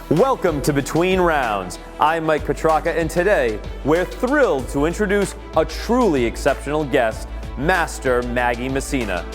Welcome to Between Rounds. I'm Mike Petrarca, and today we're thrilled to introduce a truly exceptional guest, Master Maggie Messina.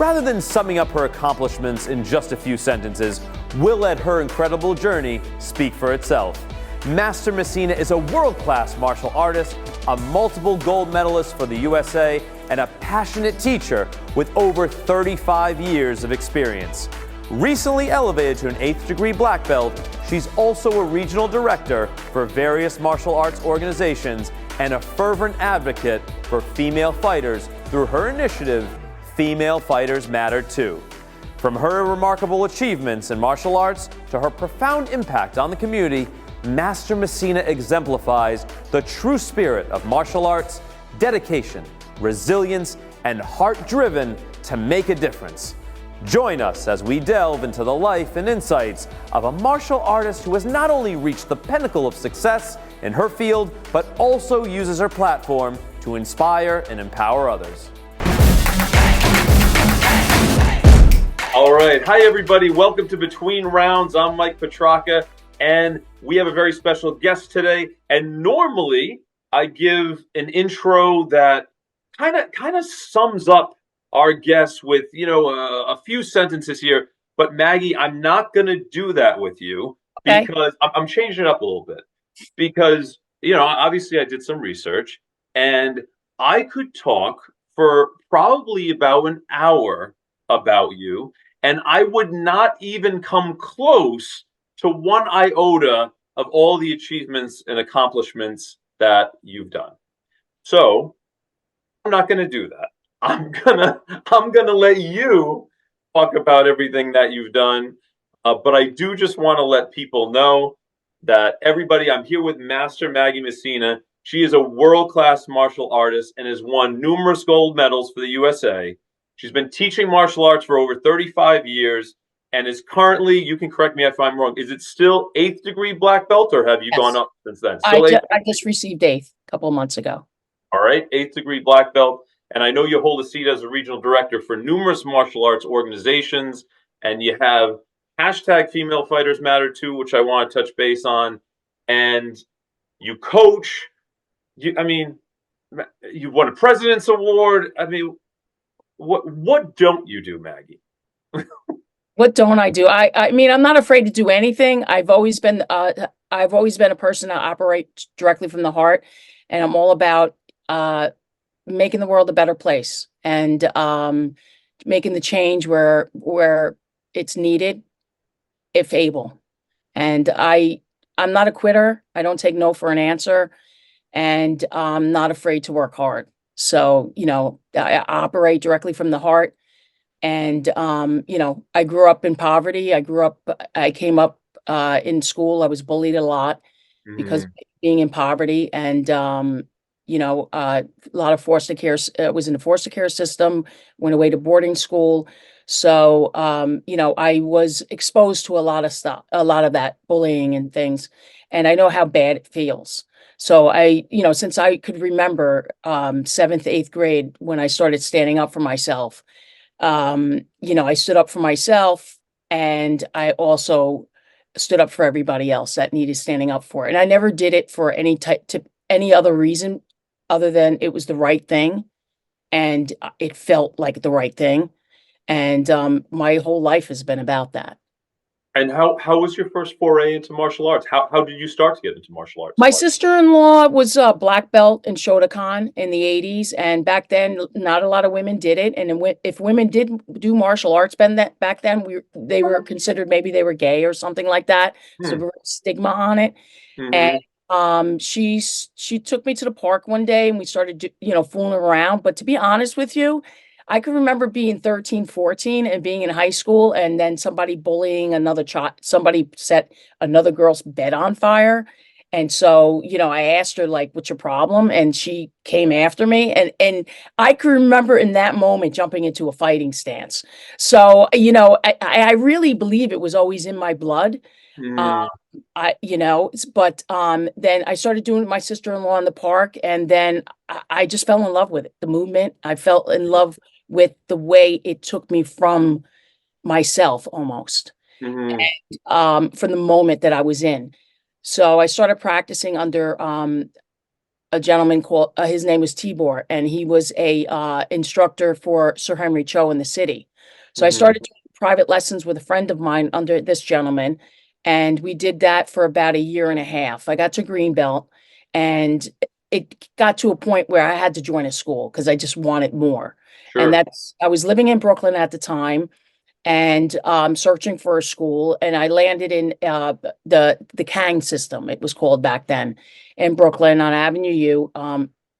Rather than summing up her accomplishments in just a few sentences, we'll let her incredible journey speak for itself. Master Messina is a world-class martial artist, a multiple gold medalist for the USA, and a passionate teacher with over 35 years of experience. Recently elevated to an 8th degree black belt, she's also a regional director for various martial arts organizations and a fervent advocate for female fighters through her initiative, Female Fighters Matter Too. From her remarkable achievements in martial arts to her profound impact on the community, Master Messina exemplifies the true spirit of martial arts, dedication, resilience, and heart driven to make a difference. Join us as we delve into the life and insights of a martial artist who has not only reached the pinnacle of success in her field, but also uses her platform to inspire and empower others. All right. Hi, everybody. Welcome to Between Rounds. I'm Mike Petrarca, and we have a very special guest today. And normally I give an intro that kind of sums up our guests with, a few sentences here. But Maggie, I'm not going to do that with you because I'm changing it up a little bit. Because, obviously I did some research and I could talk for probably about an hour about you, and I would not even come close to one iota of all the achievements and accomplishments that you've done. So I'm not going to do that. I'm gonna let you talk about everything that you've done, but I do just want to let people know that everybody, I'm here with Master Maggie Messina. She is a world-class martial artist and has won numerous gold medals for the USA. She's been teaching martial arts for over 35 years and is currently, you can correct me if I'm wrong, is it still 8th degree black belt, or have you gone up since then? I just received 8th a couple of months ago. All right, 8th degree black belt. And I know you hold a seat as a regional director for numerous martial arts organizations, and you have hashtag Female Fighters Matter Too, which I want to touch base on. And you coach. You won a President's Award. I mean, what don't you do, Maggie? What don't I do? I mean, I'm not afraid to do anything. I've always been a person to operate directly from the heart, and I'm all about making the world a better place and making the change where it's needed, if able. And I'm not a quitter. I don't take no for an answer, and I'm not afraid to work hard. So, I operate directly from the heart. And, I grew up in poverty. I came up in school. I was bullied a lot because of being in poverty, and, a lot of foster care, was in the foster care system, went away to boarding school. So, I was exposed to a lot of stuff, a lot of that bullying and things, and I know how bad it feels. So since I could remember 7th, 8th grade, when I started standing up for myself, I stood up for myself, and I also stood up for everybody else that needed standing up for. And I never did it for any other reason other than it was the right thing, and it felt like the right thing. And my whole life has been about that. And how was your first foray into martial arts? How did you start to get into martial arts? My sister-in-law was a black belt in Shotokan in the 80s, and back then not a lot of women did it. And if women did do martial arts back then, they were considered, maybe they were gay or something like that. So there was a stigma on it. And she took me to the park one day, and we started fooling around. But to be honest with you, I can remember being 13, 14 and being in high school, and then somebody bullying another child. Somebody set another girl's bed on fire. And so, I asked her, like, what's your problem? And she came after me. And I can remember in that moment jumping into a fighting stance. So, I really believe it was always in my blood. But then I started doing it with my sister-in-law in the park, and then I just fell in love with it, the movement. I fell in love with the way it took me from myself almost. Hmm. from the moment that I was in. So I started practicing under a gentleman called his name was Tibor, and he was a instructor for Sir Henry Cho in the city. So I Hmm. started doing private lessons with a friend of mine under this gentleman, and we did that for about a year and a half. I got to green belt, and it got to a point where I had to join a school because I just wanted more. And Sure. I was living in Brooklyn at the time, and searching for a school, and I landed in the Kang system. It was called back then, in Brooklyn on Avenue U.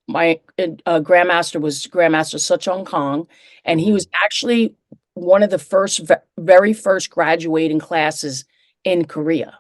My grandmaster was Grandmaster Suchong Kong, and he was Hmm. actually one of the very first graduating classes in Korea.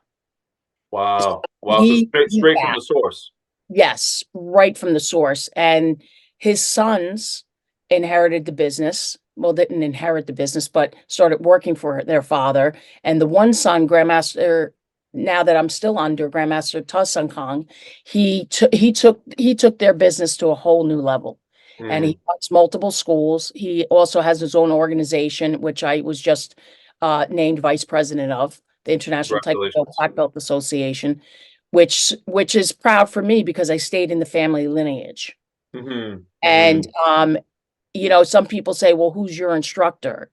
Wow. Wow. So He, straight from the source. yes, right from the source. And his sons inherited the business. Well, didn't inherit the business, but started working for their father. And the one son, Grandmaster, now that I'm still under Grandmaster Ta Sung Kong, he took their business to a whole new level. And Mm. he runs multiple schools. He also has his own organization, which I was just named vice president of, the International Taekwondo Congratulations. Black Belt Association, which is proud for me because I stayed in the family lineage. Hmm. And Hmm. some people say, well, who's your instructor?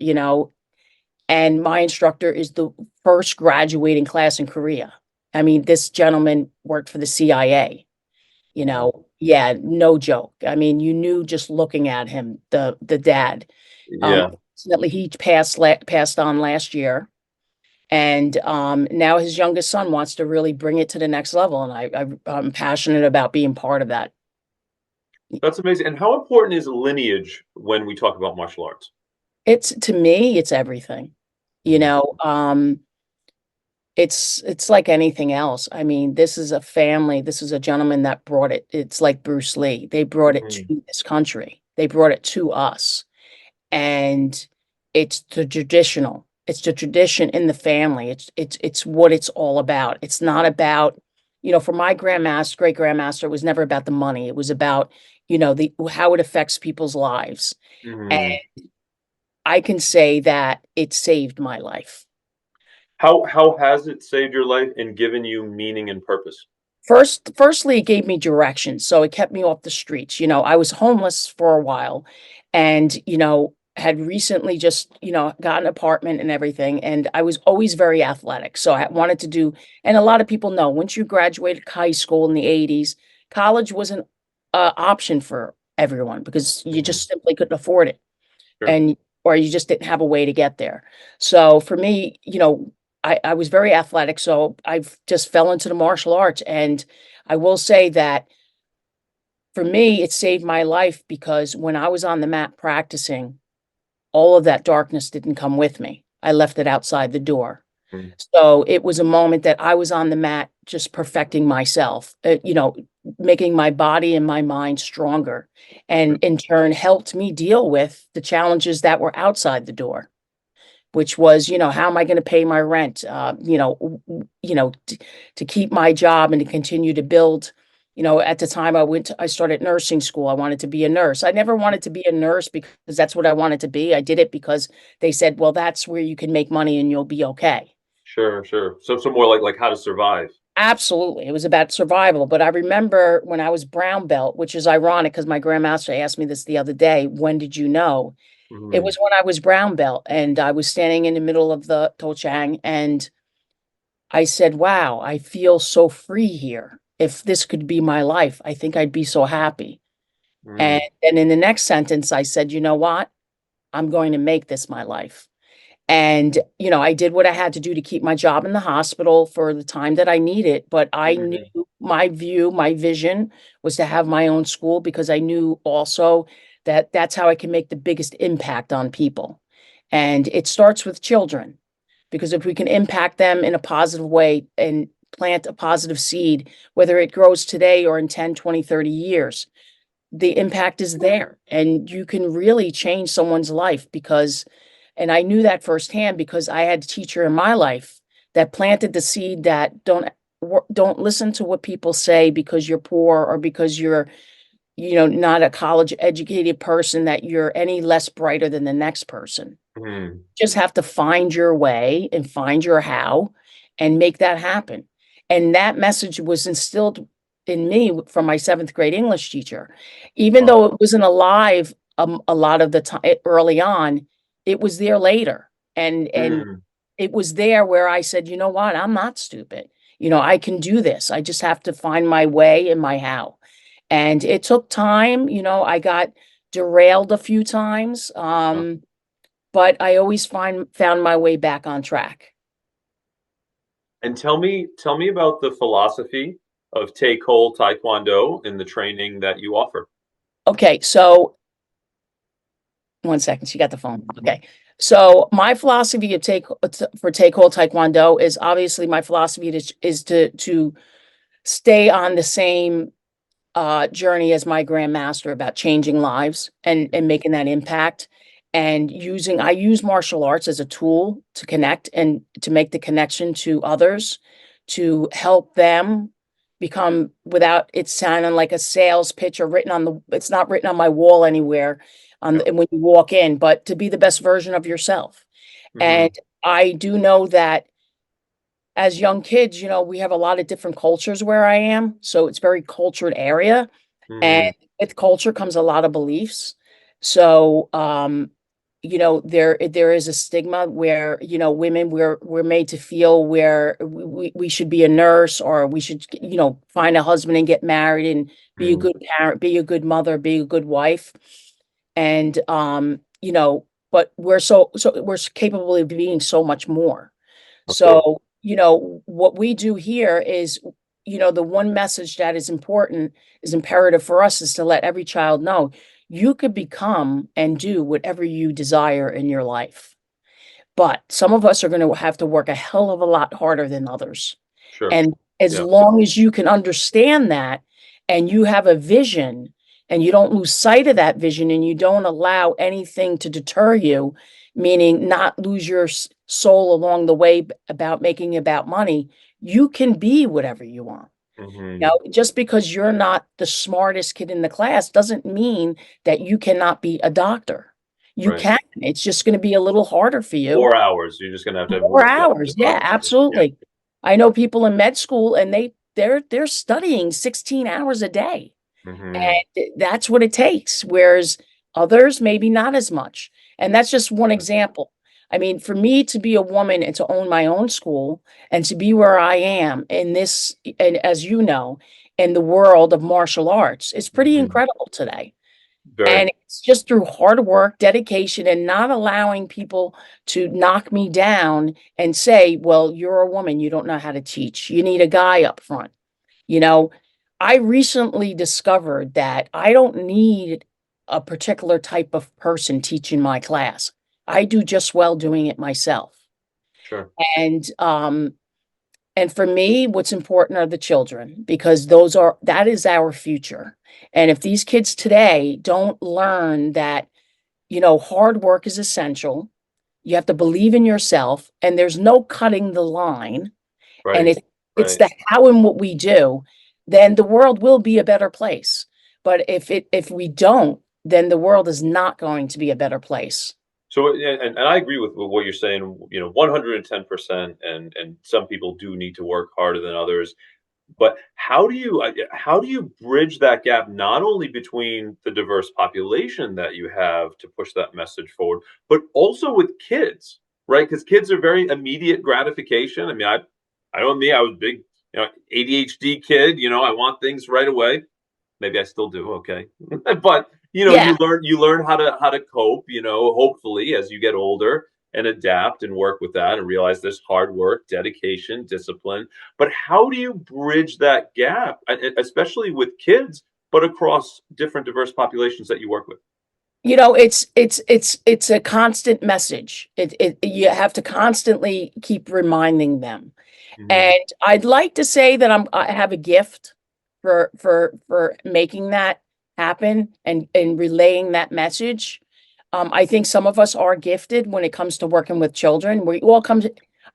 And my instructor is the first graduating class in Korea. I mean, this gentleman worked for the CIA, Wow. yeah, no joke. I mean, you knew just looking at him, the dad. Yeah. Fortunately, he passed on last year. And now his youngest son wants to really bring it to the next level, and I'm passionate about being part of that. That's amazing. And how important is lineage when we talk about martial arts? It's to me, it's everything. You Mm. know, it's like anything else. I mean, this is a family. This is a gentleman that brought it. It's like Bruce Lee. They brought it Mhm. to this country. They brought it to us, and it's the tradition in the family. It's what it's all about. It's not about, for my great grandmaster, it was never about the money. It was about, the how it affects people's lives. And Mhm. I can say that it saved my life. How has it saved your life and given you meaning and purpose? Firstly, it gave me direction, so it kept me off the streets. I was homeless for a while, and had recently just got an apartment and everything, and I was always very athletic. So I wanted to do, and a lot of people know once you graduated high school in the '80s, college wasn't an option for everyone because you Mhm. just simply couldn't afford it, Sure. and or you just didn't have a way to get there. So for me, I was very athletic, so I've just fell into the martial arts. And I will say that for me, it saved my life because when I was on the mat practicing, all of that darkness didn't come with me. I left it outside the door. Mm. So it was a moment that I was on the mat just perfecting myself, making my body and my mind stronger, and in turn helped me deal with the challenges that were outside the door, which was, how am I going to pay my rent? To keep my job and to continue to build. At the time I started nursing school. I wanted to be a nurse. I never wanted to be a nurse because that's what I wanted to be. I did it because they said, well, that's where you can make money and you'll be okay. Sure, sure. So more like how to survive. Absolutely. It was about survival. But I remember when I was brown belt, which is ironic because my grandmaster asked me this the other day, when did you know? It Mhm. was when I was brown belt and I was standing in the middle of the Tochang, and I said, wow, I feel so free here. If this could be my life, I think I'd be so happy. And Mm. then in the next sentence, I said, you know what? I'm going to make this my life. And, I did what I had to do to keep my job in the hospital for the time that I needed. But I knew Mhm. my vision was to have my own school because I knew also that that's how I can make the biggest impact on people. And it starts with children, because if we can impact them in a positive way and plant a positive seed, whether it grows today or in 10, 20, 30 years, the impact is there and you can really change someone's life. And I knew that firsthand because I had a teacher in my life that planted the seed that don't listen to what people say because you're poor or because you're, not a college educated person, that you're any less brighter than the next person. Mm, Just have to find your way and find your how and make that happen. And that message was instilled in me from my seventh grade English teacher. Even wow. though it wasn't alive a lot of the time early on, it was there later. And Mm, it was there where I said, you know what, I'm not stupid. I can do this. I just have to find my way and my how. And it took time. I got derailed a few times. wow. But I always found my way back on track. And tell me about the philosophy of take hold taekwondo in the training that you offer. Okay, so one second, she got the phone. Okay. So my philosophy of take hold taekwondo is obviously my philosophy is to stay on the same journey as my grandmaster about changing lives and making that impact and I use martial arts as a tool to connect and to make the connection to others to help them become without it sounding like a sales pitch or it's not written on my wall anywhere Yeah. when you walk in, but to be the best version of yourself. And Hmm. I do know that as young kids, we have a lot of different cultures where I am. So it's very cultured area. And Hmm. with culture comes a lot of beliefs. So, there is a stigma where, women we're made to feel where we should be a nurse or we should, find a husband and get married and be a Hmm. good parent, be a good mother, be a good wife. And but we're capable of being so much more. Of course. So, what we do here is, the one message that is imperative for us is to let every child know you could become and do whatever you desire in your life. But some of us are going to have to work a hell of a lot harder than others. Sure. And as Yeah. long as you can understand that and you have a vision and you don't lose sight of that vision and you don't allow anything to deter you, meaning not lose your soul along the way about making about money, you can be whatever you want. Hmm. Just because you're not the smartest kid in the class doesn't mean that you cannot be a doctor. You Right. can. It's just going to be a little harder for you. 4 hours. You're just gonna have to have More more hours, yeah, obviously. Yeah. absolutely. I know people in med school and they're studying 16 hours a day, Hmm. and that's what it takes, whereas others maybe not as much. And that's just one example. I mean, for me to be a woman and to own my own school and to be where I am in this, and as you know, in the world of martial arts, it's pretty Hmm. incredible today. Very. And it's just through hard work, dedication, and not allowing people to knock me down and say, well, you're a woman, you don't know how to teach. You need a guy up front. You know, I recently discovered that I don't need a particular type of person teaching my class. I do just well doing it myself. Sure. And and for me, what's important are the children because that is our future. And if these kids today don't learn that, hard work is essential, you have to believe in yourself, and there's no cutting the line, and Right. it's Right. the how and what we do, then the world will be a better place. But if we don't, then the world is not going to be a better place. So, and I agree with what you're saying, 110%. And some people do need to work harder than others. But how do you bridge that gap not only between the diverse population that you have to push that message forward, but also with kids, right? Because kids are very immediate gratification. I mean, I know me, I was a big, ADHD kid. I want things right away. Maybe I still do. Okay, but Yeah. you learn how to cope. Hopefully as you get older and adapt and work with that and realize there's hard work, dedication, discipline. But how do you bridge that gap, especially with kids, but across different diverse populations that you work with? It's a constant message. You have to constantly keep reminding them. Hmm. And I'd like to say that I have a gift for making that happen and relaying that message. I think some of us are gifted when it comes to working with children.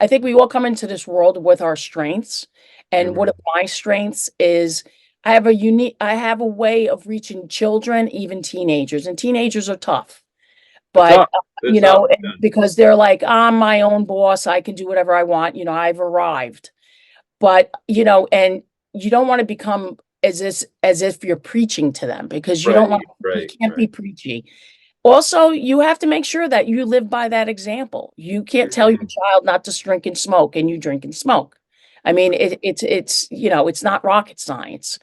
I think we all come into this world with our strengths. And one of Hmm. my strengths is I have a way of reaching children, even teenagers, and teenagers are tough. It's But, tough. It's tough. Yeah. and because they're like, I'm my own boss, I can do whatever I want, I've arrived. But, and you don't want to become as if you're preaching to them, because Right, you right, can't be right. preachy. Also, you have to make sure that you live by that example. You can't tell your Mhm. child not to drink and smoke, and you drink and smoke. I mean, it's not rocket science.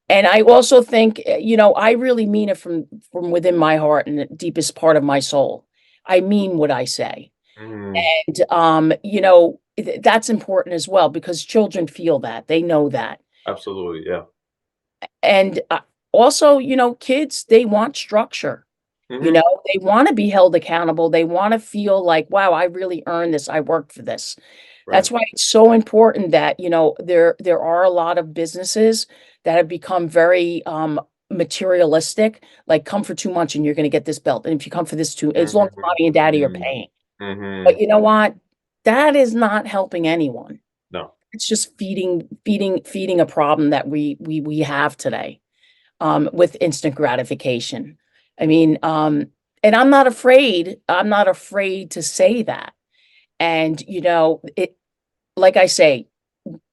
And I also think, I really mean it from within my heart and the deepest part of my soul. I mean what I say. Mhm. And, that's important as well, because children feel that. They know that. Absolutely. Yeah. And, also, kids, they want structure. Hmm. They wanna be held accountable. They wanna feel like, "Wow, I really earned this. I worked for this." Right. That's why it's so important that, there are a lot of businesses that have become very, materialistic, like, "Come for 2 months and you're gonna get this belt, and if you come for this too as long as Hmm. mommy and daddy are Hmm. paying." But Hmm. you know what? That is not helping anyone. No. It's just feeding a problem that we have today, with instant gratification. I mean, and I'm not afraid to say that. And, it like I say,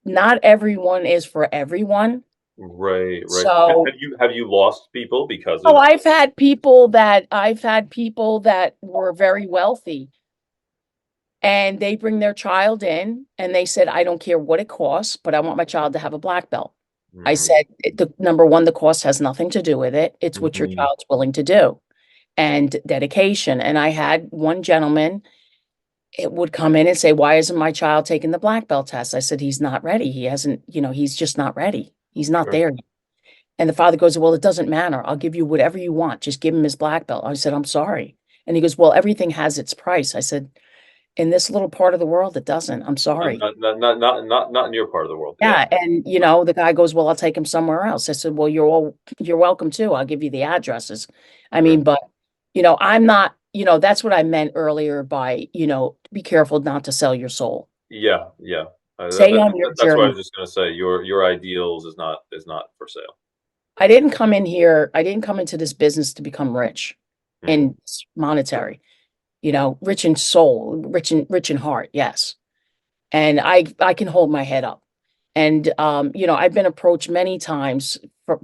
not everyone is for everyone. Right, right. So, Have you lost people because oh, of I've had people that were very wealthy, and they bring their child in and they said, "I don't care what it costs, but I want my child to have a black belt." I mm, said, "The number one, the cost has nothing to do with it. It's what your mhm, child's willing to do, and dedication." And I had one gentleman, it would come in and say, "Why isn't my child taking the black belt test?" I said, "He's not ready. He hasn't, he's just not ready. He's not sure. there yet." And the father goes, "Well, it doesn't matter. I'll give you whatever you want. Just give him his black belt." I said, "I'm sorry." And he goes, "Well, everything has its price." I said, "In this little part of the world, it doesn't. I'm sorry." Not in your part of the world. Yeah. Yeah, and, the guy goes, "Well, I'll take him somewhere else." I said, "Well, you're welcome to. I'll give you the addresses." I Sure. mean, but, I'm not, that's what I meant earlier by, be careful not to sell your soul. Yeah, yeah. Stay on your That's what I journey. was just gonna say. Your ideals is not for sale. I didn't come into this business to become rich Mm, in monetary, rich in soul, rich in heart, yes. And I can hold my head up. And, I've been approached many times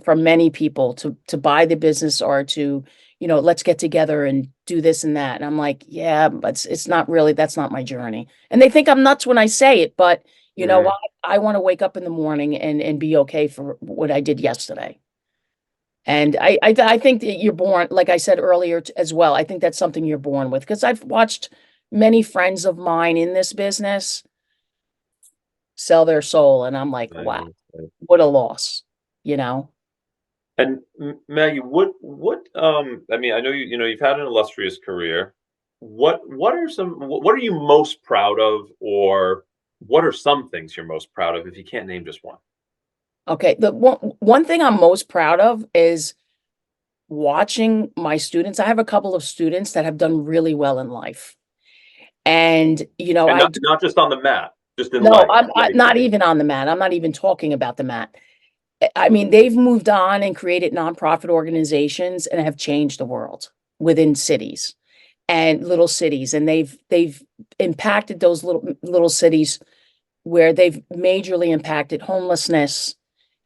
from many people to buy the business, or to, let's get together and do this and that. And I'm like, yeah, but it's not really, that's not my journey. And they think I'm nuts when I say it, but you know mhm. what? I want to wake up in the morning and be okay for what I did yesterday. And I think that you're born, like I said earlier as well. I think that's something you're born with, because I've watched many friends of mine in this business sell their soul, and I'm like, "Wow, Right, right. what a loss," you know? And Maggie, I mean, I know you've had an illustrious career. What are you most proud of, or what are some things you're most proud of if you can't name just one? Okay, the one thing I'm most proud of is watching my students. I have a couple of students that have done really well in life, and, And I not do. not just on the mat, just in No, life. I'm Life. not even on the mat. I'm not even talking about the mat. I mean, they've moved on and created nonprofit organizations and have changed the world within cities and little cities, and they've impacted those little cities, where they've majorly impacted homelessness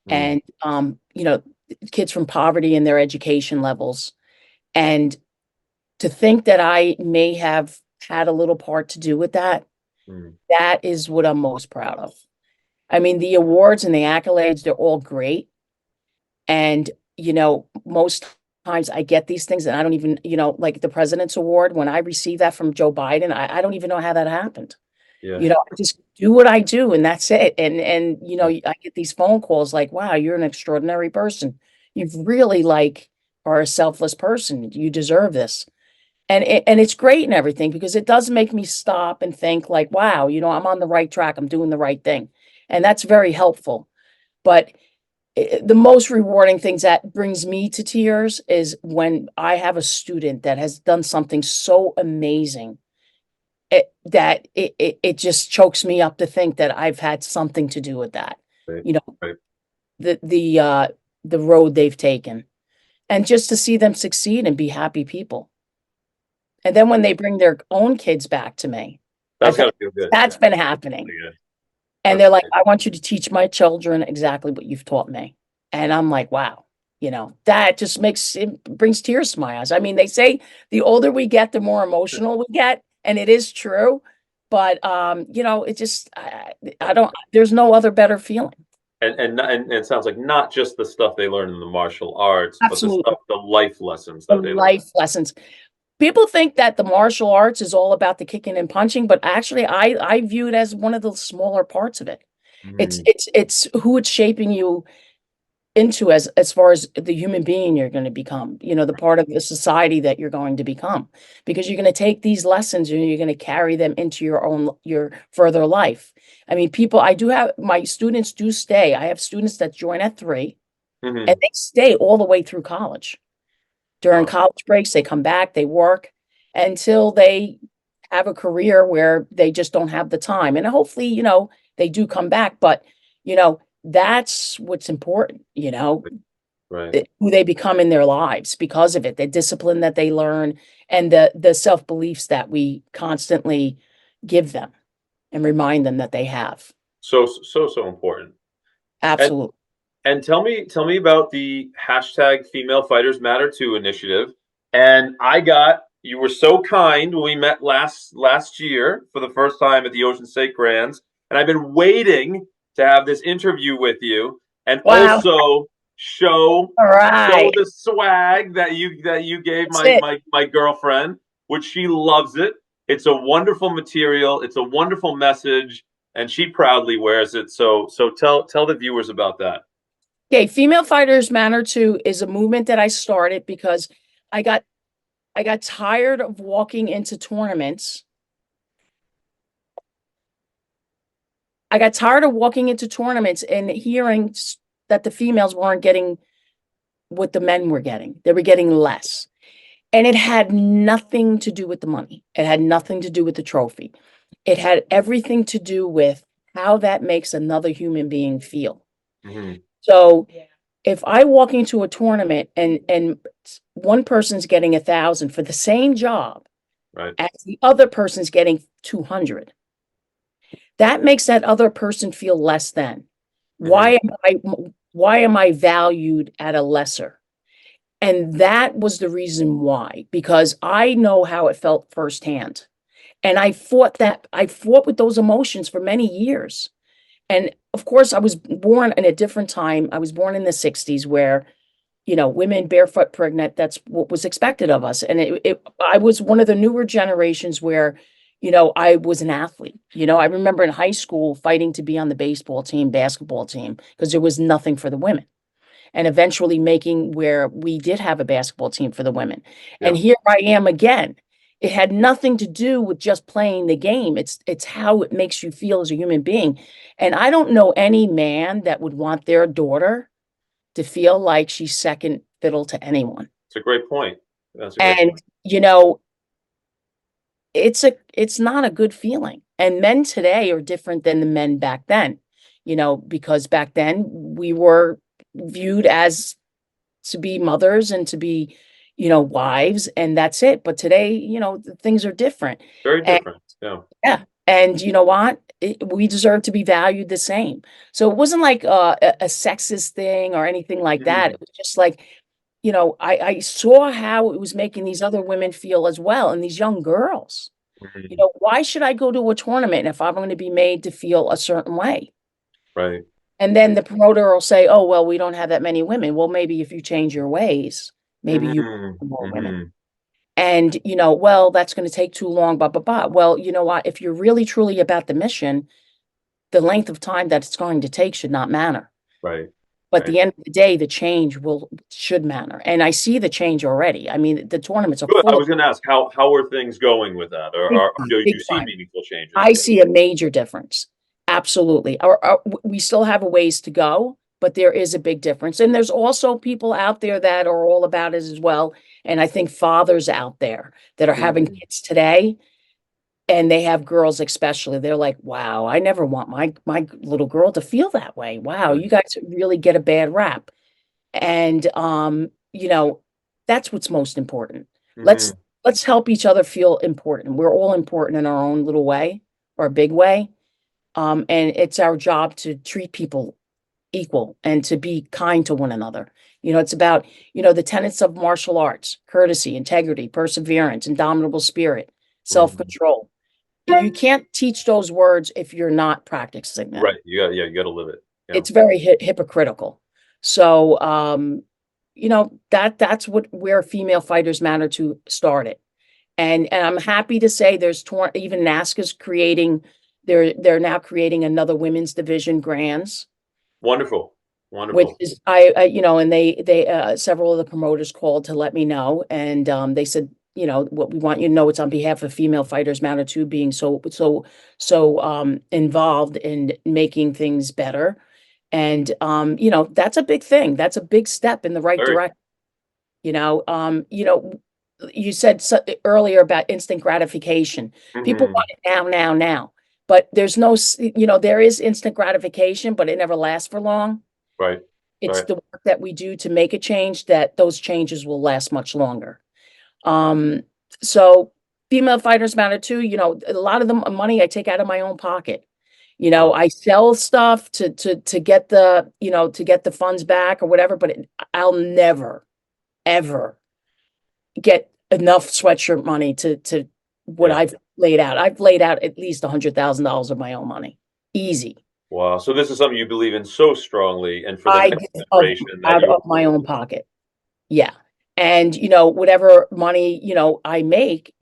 Mm, and, kids from poverty and their education levels. And to think that I may have had a little part to do with that, mm, that is what I'm most proud of. I mean, the awards and the accolades, they're all great. And, most times I get these things and I don't even, like the President's Award, when I received that from Joe Biden, I don't even know how that happened. yeah. I just do what I do and that's it. And, Yeah. I get these phone calls like, "Wow, you're an extraordinary person. You've really, like, are a selfless person. You deserve this." And it's great and everything, because it does make me stop and think like, "Wow, I'm on the right track. I'm doing the right thing." And that's very helpful. But the most rewarding things that brings me to tears is when I have a student that has done something so amazing, that it just chokes me up to think that I've had something to do with that. Right. You know, Right. the road they've taken, and just to see them succeed and be happy people. And then when they bring their own kids back to me, I That's got think to feel good. that's been happening. Yeah, And that's they're like, I want you to teach my children exactly what you've taught me. And I'm like, wow, that just brings tears to my eyes. I mean, they say the older we get, the more emotional we get, and it is true. But it just I don't there's no other better feeling. and it sounds like not just the stuff they learn in the martial arts, but Absolutely. the life lessons The that they learn. life lessons. People think that the martial arts is all about the kicking and punching, but actually I view it as one of the smaller parts of it. It's Mm, it's it's who it's shaping you into as far as the human being you're going to become, the part of the society that you're going to become, because you're going to take these lessons and you're going to carry them into your further life. I mean, I do have my students do stay. I have students that join at 3 and mhm. they stay all the way through college. During Wow. college breaks, they come back, they work until they have a career where they just don't have the time. And hopefully, they do come back, but that's what's important, Right. who they become in their lives because of it, the discipline that they learn and the self-beliefs that we constantly give them and remind them that they have. So important. And Absolutely. and tell me about the hashtag Female Fighters Matter Too initiative. And you were so kind when we met last year for the first time at the Ocean State Grands, and I've been waiting to have this interview with you, and Wow. also show All show right. the swag that you gave That's my it. my my girlfriend, which she loves it. It's a wonderful material. It's a wonderful message, and she proudly wears it. So tell the viewers about that. Okay, Female Fighters Matter Too is a movement that I started because I got I got tired of walking into tournaments. I got tired of walking into tournaments and hearing that the females weren't getting what the men were getting. They were getting less. And it had nothing to do with the money. It had nothing to do with the trophy. It had everything to do with how that makes another human being feel. Hmm. So if I walk into a tournament and one person's getting 1,000 for the same job Right. as the other person's getting 200, that makes that other person feel less than. Hmm. Why am I valued at a lesser? And that was the reason why, because I know how it felt firsthand. And I fought with those emotions for many years. And of course, I was born in a different time. I was born in the 60s where, women barefoot pregnant, that's what was expected of us. And I was one of the newer generations where, I was an athlete. I remember in high school fighting to be on the baseball team, basketball team, because there was nothing for the women, and eventually making where we did have a basketball team for the women. And Yeah. here I am again. It had nothing to do with just playing the game. It's how it makes you feel as a human being. And I don't know any man that would want their daughter to feel like she's second fiddle to anyone. It's a great point. That's a great And point. it's not a good feeling. And men today are different than the men back then. Because back then we were viewed as to be mothers and to be, wives, and that's it. But today, things are different. Very And different. Yeah. yeah, and you know what? We deserve to be valued the same. So it wasn't like a sexist thing or anything like that. Hmm. It was just like, I saw how it was making these other women feel as well, and these young girls. Hmm. Why should I go to a tournament if I'm going to be made to feel a certain way? Right. And then the promoter will say, "Oh, well, we don't have that many women." Well, maybe if you change your ways, maybe you Hmm. have more women. Hmm. And, well, that's going to take too long, blah, blah, blah. Well, you know what? If you're really truly about the mission, the length of time that it's going to take should not matter. Right. But at Right. the end of the day, the change should matter. And I see the change already. I mean, the tournaments are Good. I full of was going to ask how are things going with that, or, big or time, do big you see time. meaningful changes? I see a major difference. Absolutely. We still have a ways to go, but there is a big difference. And there's also people out there that are all about it as well. And I think fathers out there that are having Hmm. kids today, and they have girls especially. They're like, wow, I never want my little girl to feel that way. Wow, Right. you guys really get a bad rap. And that's what's most important. Let's Hmm. let's help each other feel important. We're all important in our own little way or a big way. And it's our job to treat people equal and to be kind to one another. It's about, the tenets of martial arts: courtesy, integrity, perseverance, indomitable spirit, Mhm. self-control. You can't teach those words if you're not practicing them. Right. You got to live it. Yeah. It's very hypocritical. So, that's where Female Fighters Matter to started. And I'm happy to say even NASCA's creating, they're now creating another women's division, Grands, Wonderful. which Wonderful. is and they several of the promoters called to let me know, and they said, what we want you to know, it's on behalf of Female Fighters Matter too, being so involved in making things better. And that's a big thing. That's a big step in the right Very. direction. You said earlier about instant gratification. People Hmm. want it now, now, now. But there's no, there is instant gratification, but it never lasts for long. Right. It's Right. the work that we do to make a change that those changes will last much longer. Um, so Female Fighters Matter too. A lot of the money I take out of my own pocket. Wow. I sell stuff to get the funds back or whatever, but I'll never, ever get enough sweatshirt money to what Yeah. I've laid out. I've laid out at least $100,000 of my own money. Easy. Wow. So this is something you believe in so strongly, and for the I next give generation that out you. of my own pocket. Yeah. And whatever money, I make,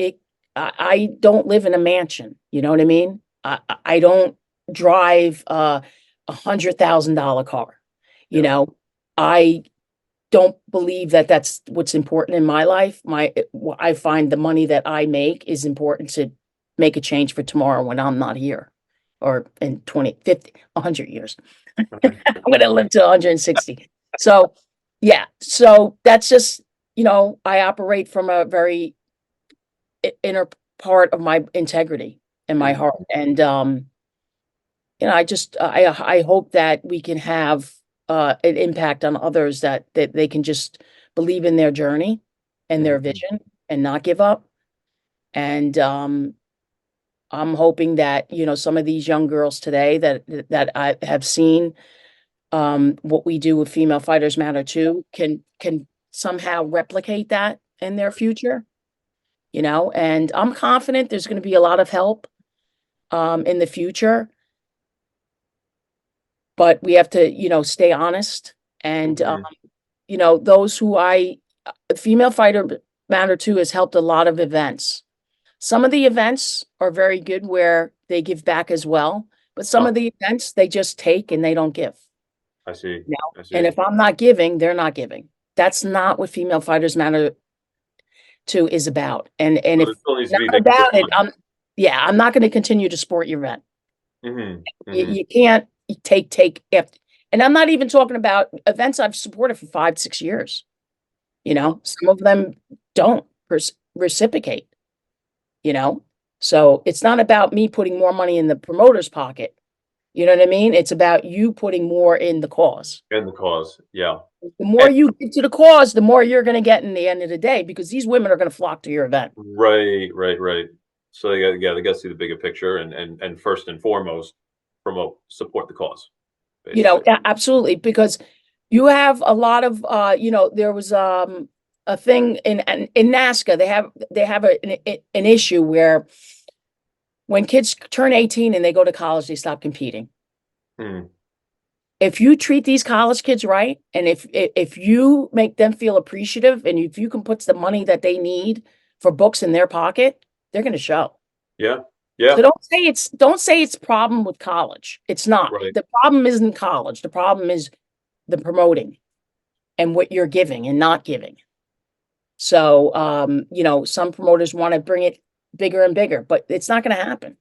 I don't live in a mansion. You know what I mean? I don't drive $100,000 car. Yeah. I don't believe that that's what's important in my life. I find the money that I make is important to make a change for tomorrow when I'm not here, or in 20, 50, 100 years. Okay. I'm going to live to 160. So, yeah. So that's just, I operate from a very inner part of my integrity and my Mhm. heart. And, I hope that we can have an impact on others, that they can just believe in their journey and their Mhm. vision and not give up. And I'm hoping that, some of these young girls today that I have seen what we do with Female Fighters Matter too can somehow replicate that in their future. And I'm confident there's going to be a lot of help in the future, but we have to, stay honest. And Mhm. those who Female Fighter Matter too has helped a lot of events. Some of the events are very good where they give back as well, but some Oh, of the events they just take and they don't give. I see. I And see. if I'm not giving, they're not giving. That's not what Female Fighters Matter 2 is about. And So if there still needs to not be the about it, fun. I'm not going to continue to support your event. Mhm. You, Mhm. you can't take after, and I'm not even talking about events I've supported for 5, 6 years. Some of them don't reciprocate, you know? So it's not about me putting more money in the promoter's pocket. You know what I mean? It's about you putting more in the cause. And the cause. Yeah. The more And you give to the cause, the more you're going to get in the end of the day, because these women are going to flock to your event. right, right, right. So they got to see the bigger picture, and first and foremost, promote, support the cause, basically. Absolutely, because you have a lot of, there was a thing in NASCA. They have an issue where when kids turn 18 and they go to college, they stop competing. Mhm. If you treat these college kids right, and if you make them feel appreciative, and if you can put the money that they need for books in their pocket, they're going to show. Yeah. So Yeah. don't say it's problem with college. It's not. Right. The problem isn't college. The problem is the promoting and what you're giving and not giving. So some promoters want to bring it bigger and bigger, but it's not going to happen.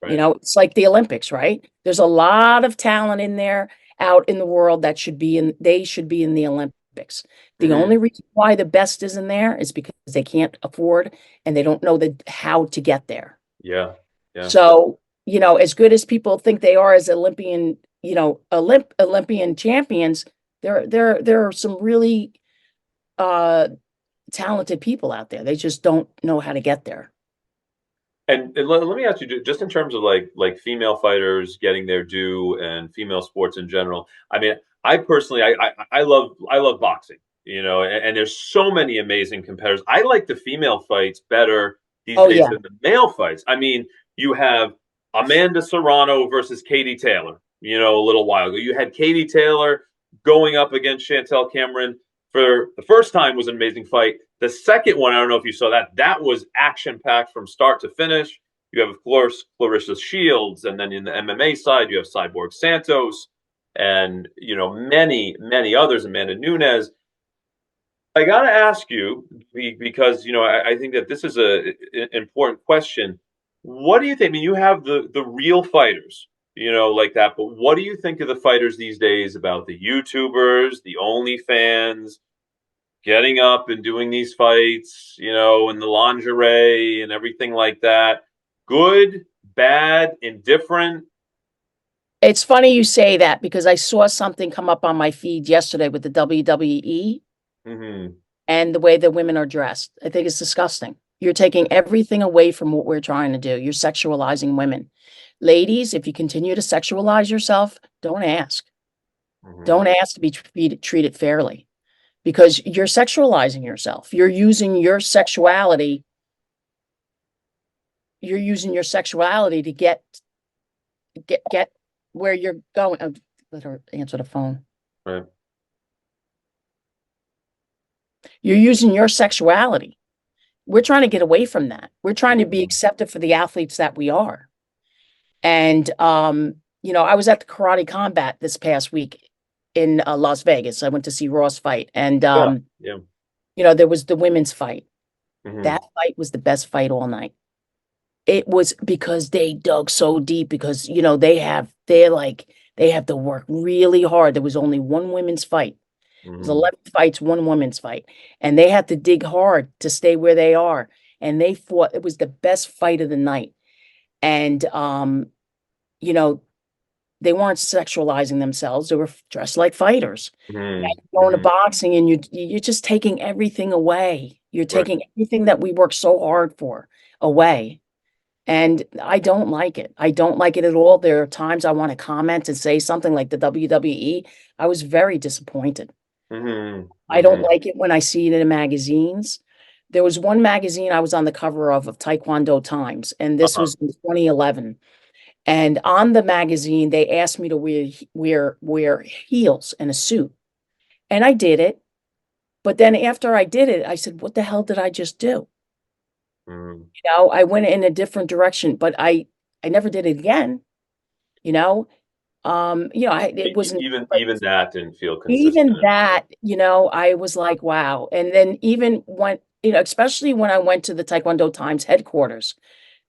Right. It's like the Olympics, right? There's a lot of talent in there out in the world they should be in the Olympics. The Mhm. only reason why the best isn't there is because they can't afford and they don't know how to get there. Yeah. Yeah. So, as good as people think they are as Olympian, Olympian champions, there are some really talented people out there. They just don't know how to get there. And let me ask you, just in terms of like female fighters getting their due and female sports in general. I mean, I personally, I love boxing, and there's so many amazing competitors. I like the female fights better these Oh days yeah. than the male fights. I mean, you have Amanda Serrano versus Katie Taylor, a little while ago. You had Katie Taylor going up against Chantel Cameron for the first time was an amazing fight. The second one, I don't know if you saw that. That was action packed from start to finish. You have, of course, Clarissa Shields, and then in the MMA side, you have Cyborg Santos, and many others. Amanda Nunes. I got to ask you because I think that this is an important question. What do you think? I mean, you have the real fighters, like that. But what do you think of the fighters these days about the YouTubers, the OnlyFans, getting up and doing these fights, in the lingerie and everything like that? Good, bad, indifferent? It's funny you say that because I saw something come up on my feed yesterday with the WWE Hmm. and the way the women are dressed. I think it's disgusting. You're taking everything away from what we're trying to do. You're sexualizing women. Ladies, if you continue to sexualize yourself, don't ask. Hmm. Don't ask to be treated fairly because you're sexualizing yourself. You're using your sexuality to get where you're going. Oh, let her answer the phone. Right. You're using your sexuality. We're trying to get away from that. We're trying to be accepted for the athletes that we are. And I was at the Karate Combat this past week in Las Vegas. I went to see Ross fight, and Yeah. Yeah. there was the women's fight. Hmm. That fight was the best fight all night. It was because they dug so deep because they have to work really hard. There was only one women's fight. There's Hmm. 11 fights, one women's fight, and they had to dig hard to stay where they are. And they fought. It was the best fight of the night. And you know, they weren't sexualizing themselves. They were dressed like fighters. Now Hmm. you go into Hmm. boxing and you're just taking everything away. You're Right. taking everything that we worked so hard for away. And I don't like it. I don't like it at all. There are times I want to comment and say something like the WWE. I was very disappointed. Hmm. I don't Hmm. like it when I see it in magazines. There was one magazine I was on the cover of Taekwondo Times, and this Uh-huh. was in 2011. And on the magazine, they asked me to wear heels and a suit. And I did it. But then after I did it, I said, what the hell did I just do? Hmm. I went in a different direction, but I never did it again, you know. It wasn't, but Even that didn't feel consistent even enough. that, I was like, wow. And then even when, especially when I went to the Taekwondo Times headquarters,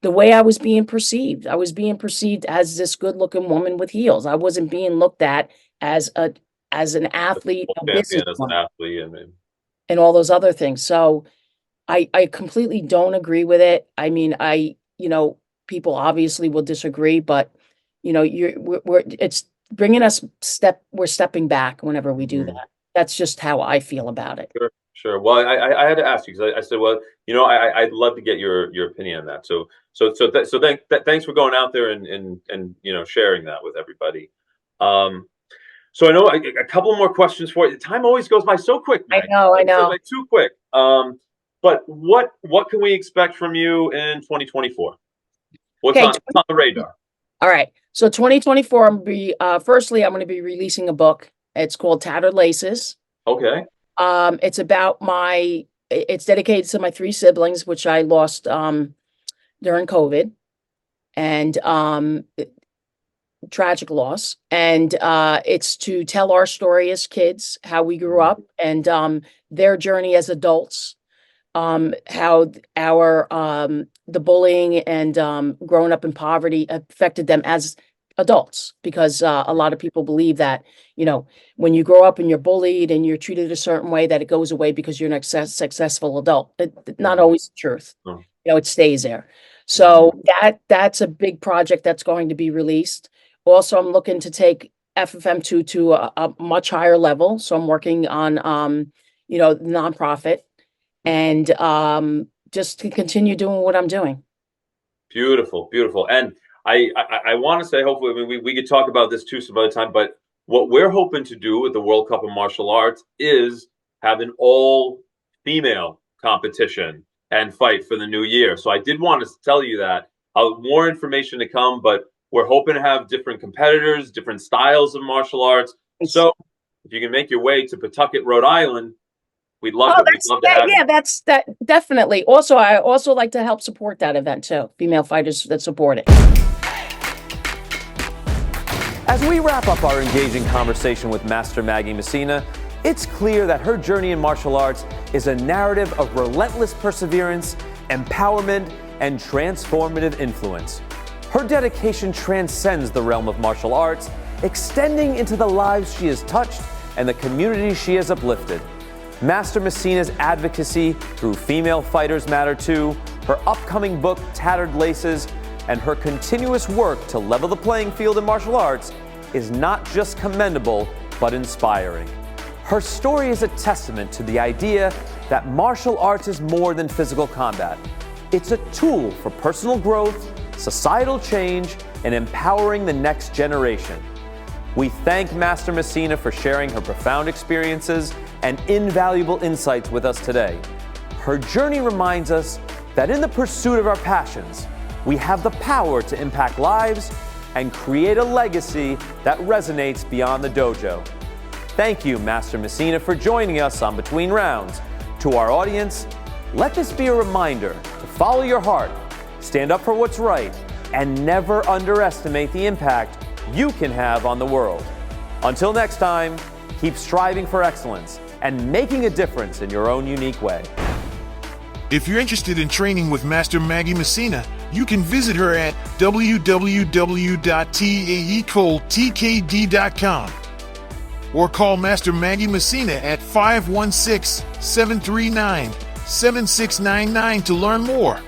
the way I was being perceived as this good-looking woman with heels. I wasn't being looked at as an athlete, a Champion as an businesswoman, athlete, and and all those other things. So I completely don't agree with it. I mean, people obviously will disagree, but it's bringing us we're stepping back whenever we do mhm. that. That's just how I feel about it. Sure, sure. Well, I had to ask you because I said, well, I'd love to get your opinion on that. Thanks for going out there and sharing that with everybody. Um, so I know a couple more questions for you. Time always goes by so quick, I Maggie. know, I It's know. like too quick. But what can we expect from you in 2024? Okay, What's on the radar? all right. So 2024, I'm going to be releasing a book. It's called Tattered Laces. Okay. It's dedicated to my three siblings, which I lost during COVID, and tragic loss. And it's to tell our story as kids, how we grew Mhm. up, and their journey as adults, how our the bullying and growing up in poverty affected them as adults. Because a lot of people believe that when you grow up and you're bullied and you're treated a certain way, that it goes away because you're an successful adult. Not Mhm. always the truth. Oh. It stays there. Mhm. So that's a big project that's going to be released. Also, I'm looking to take FFM2 to a much higher level. So I'm working on nonprofit. and just to continue doing what I'm doing. Beautiful, beautiful. And I want to say, hopefully, I mean, we could talk about this too some other time, but what we're hoping to do with the World Cup of Martial Arts is have an all-female competition and fight for the new year. So I did want to tell you that. More information to come, but we're hoping to have different competitors, different styles of martial arts. So if you can make your way to Pawtucket, Rhode Island, we'd love to have you. That's definitely. Also, I also like to help support that event too. Female fighters that support it. As we wrap up our engaging conversation with Master Maggie Messina, it's clear that her journey in martial arts is a narrative of relentless perseverance, empowerment, and transformative influence. Her dedication transcends the realm of martial arts, extending into the lives she has touched and the communities she has uplifted. Master Messina's advocacy through Female Fighters Matter Too, her upcoming book, Tattered Laces, and her continuous work to level the playing field in martial arts is not just commendable, but inspiring. Her story is a testament to the idea that martial arts is more than physical combat. It's a tool for personal growth, societal change, and empowering the next generation. We thank Master Messina for sharing her profound experiences and invaluable insights with us today. Her journey reminds us that in the pursuit of our passions, we have the power to impact lives and create a legacy that resonates beyond the dojo. Thank you, Master Messina, for joining us on Between Rounds. To our audience, let this be a reminder to follow your heart, stand up for what's right, and never underestimate the impact you can have on the world. Until next time, keep striving for excellence and making a difference in your own unique way. If you're interested in training with Master Maggie Messina, you can visit her at www.taequaltkd.com or call Master Maggie Messina at 516-739-7699 to learn more.